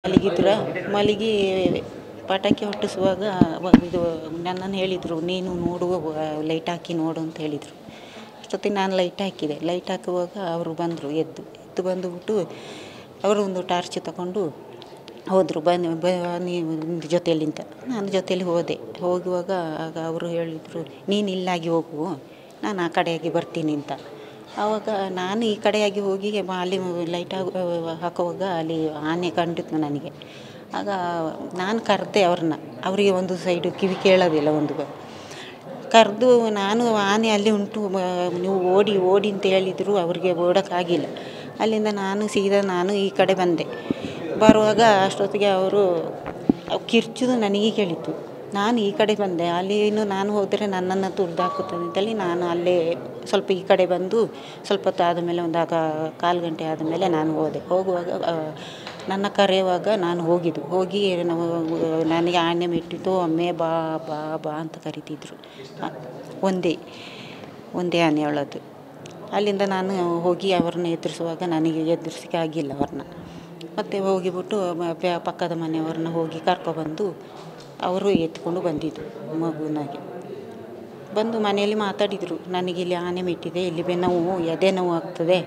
ಮಲಗಿದ್ರ ಮಲಗಿ ಪಟಾಕಿ ಹೊಟ್ಟಿಸುವಾಗ ಇದು ನನ್ನನ್ನು ಹೇಳಿದರು, ನೀನು ನೋಡು ಲೈಟ್ ಹಾಕಿ ನೋಡು ಅಂತ ಹೇಳಿದರು. ಅಷ್ಟೊತ್ತಿಗೆ ನಾನು ಲೈಟ್ ಹಾಕಿದೆ. ಲೈಟ್ ಹಾಕುವಾಗ ಅವರು ಬಂದರು, ಎದ್ದು ಬಂದುಬಿಟ್ಟು ಅವರು ಒಂದು ಟಾರ್ಚ್ ತಗೊಂಡು ಹೋದರು. ನೀವು ಜೊತೆಯಲ್ಲಿ ಅಂತ. ನಾನು ಜೊತೆಯಲ್ಲಿ ಹೋದೆ. ಹೋಗುವಾಗ ಆಗ ಅವರು ಹೇಳಿದರು, ನೀನು ಇಲ್ಲಾಗಿ ಹೋಗು, ನಾನು ಆ ಕಡೆಯಾಗಿ ಬರ್ತೀನಿ ಅಂತ. ಆವಾಗ ನಾನು ಈ ಕಡೆಯಾಗಿ ಹೋಗಿ ಅಲ್ಲಿ ಲೈಟ್ ಹಾಕುವಾಗ ಅಲ್ಲಿ ಆನೆ ಕಂಡಿತ್ತು ನನಗೆ. ಆಗ ನಾನು ಕರೆದೆ ಅವ್ರನ್ನ. ಅವರಿಗೆ ಒಂದು ಸೈಡು ಕಿವಿ ಕೇಳೋದಿಲ್ಲ. ಕರೆದು ನಾನು ಆನೆ ಅಲ್ಲಿ ಉಂಟು, ನೀವು ಓಡಿ ಅಂತ ಹೇಳಿದರು. ಅವರಿಗೆ ಓಡೋಕ್ಕಾಗಿಲ್ಲ. ಅಲ್ಲಿಂದ ನಾನು ಈ ಕಡೆ ಬಂದೆ. ಬರುವಾಗ ಅಷ್ಟೊತ್ತಿಗೆ ಅವರು ಕಿರ್ಚೋದು ನನಗೆ ಕೇಳಿತು. ನಾನು ಈ ಕಡೆ ಬಂದೆ. ಅಲ್ಲಿ ನಾನು ಹೋದರೆ ನನ್ನನ್ನು ತುಳಿದು ಹಾಕುತ್ತದೆ ಅಂತೇಳಿ ನಾನು ಅಲ್ಲೇ ಸ್ವಲ್ಪ ಈ ಕಡೆ ಬಂದು ಸ್ವಲ್ಪ ಹೊತ್ತು ಆದಮೇಲೆ ಒಂದು ಕಾಲು ಗಂಟೆ ಆದಮೇಲೆ ನಾನು ಹೋದೆ. ಹೋಗುವಾಗ ನನ್ನ ಕರೆಯುವಾಗ ನಾನು ಹೋಗಿ ನನಗೆ ಆನೆ ಮೆಟ್ಟಿತು. ಅಮ್ಮೆ ಬಾ ಬಾ ಬಾ ಅಂತ ಕರಿತಿದ್ರು. ಒಂದೇ ಆನೆ ಅವಳದ್ದು. ಅಲ್ಲಿಂದ ನಾನು ಹೋಗಿ ಅವ್ರನ್ನ ಎದುರಿಸುವಾಗ ನನಗೆ ಎದುರಿಸಲಿಕ್ಕೆ ಆಗಿಲ್ಲ ಅವ್ರನ್ನ. ಮತ್ತು ಹೋಗಿಬಿಟ್ಟು ಪಕ್ಕದ ಮನೆಯವ್ರನ್ನ ಹೋಗಿ ಕರ್ಕೊಬಂದು ಅವರು ಎತ್ಕೊಂಡು ಬಂದಿದ್ದು ಮಗುನಾಗೆ. ಬಂದು ಮನೆಯಲ್ಲಿ ಮಾತಾಡಿದರು, ನನಗೆ ಇಲ್ಲಿ ಆನೆ ಮೆಟ್ಟಿದೆ, ಇಲ್ಲಿ ಎದೆ ನೋವು ಆಗ್ತದೆ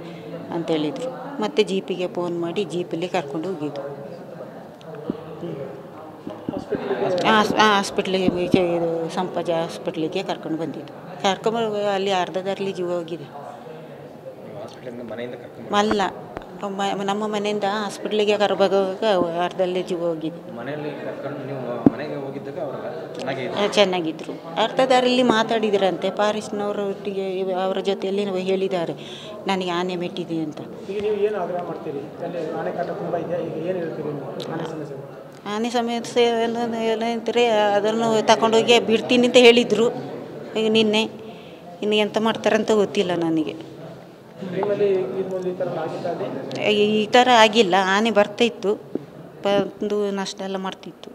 ಅಂತೇಳಿದರು. ಮತ್ತು ಜೀಪಿಗೆ ಫೋನ್ ಮಾಡಿ ಜೀಪಲ್ಲಿ ಕರ್ಕೊಂಡು ಹೋಗಿದ್ದು. ಹಾಸ್ಪಿಟ್ಲಿಗೆ ಇದು ಸಂಪಾಜ ಹಾಸ್ಪಿಟ್ಲಿಗೆ ಕರ್ಕೊಂಡು ಬಂದಿದ್ದು. ಕರ್ಕೊಂಬರುವಾಗ ಅಲ್ಲಿ ಅರ್ಧದಲ್ಲಿ ಜೀವ ಹೋಗಿದೆ. ಅಲ್ಲ, ನಮ್ಮ ಮನೆಯಿಂದ ಹಾಸ್ಪಿಟ್ಲಿಗೆ ಕರ್ಕೊಂಡೋಗುವಾಗ ಅರ್ಧದಲ್ಲಿ ಜೀವ ಹೋಗಿದೆ. ಚೆನ್ನಾಗಿದ್ದರು. ಅರ್ಧ ದಾರಿಯಲ್ಲಿ ಮಾತಾಡಿದ್ರಂತೆ. ಫಾರೆಸ್ಟ್ನವರೊಟ್ಟಿಗೆ ಅವರ ಜೊತೆಯಲ್ಲಿ ಹೇಳಿದ್ದಾರೆ, ನನಗೆ ಆನೆ ಮೆಟ್ಟಿದೆ ಅಂತ. ಆನೆ ಸಮಸ್ಯೆ ಏನಂದರೆ ಅದನ್ನು ತಗೊಂಡೋಗಿ ಬಿಡ್ತೀನಿ ಅಂತ ಹೇಳಿದರು. ನಿನ್ನೆ ಇನ್ನು ಎಂತ ಮಾಡ್ತಾರಂತ ಗೊತ್ತಿಲ್ಲ ನನಗೆ. ಈ ಥರ ಆಗಿಲ್ಲ. ಆನೆ ಬರ್ತಾಯಿತ್ತು, ಬಂದು ನಷ್ಟ ಎಲ್ಲ ಮಾಡ್ತಿತ್ತು.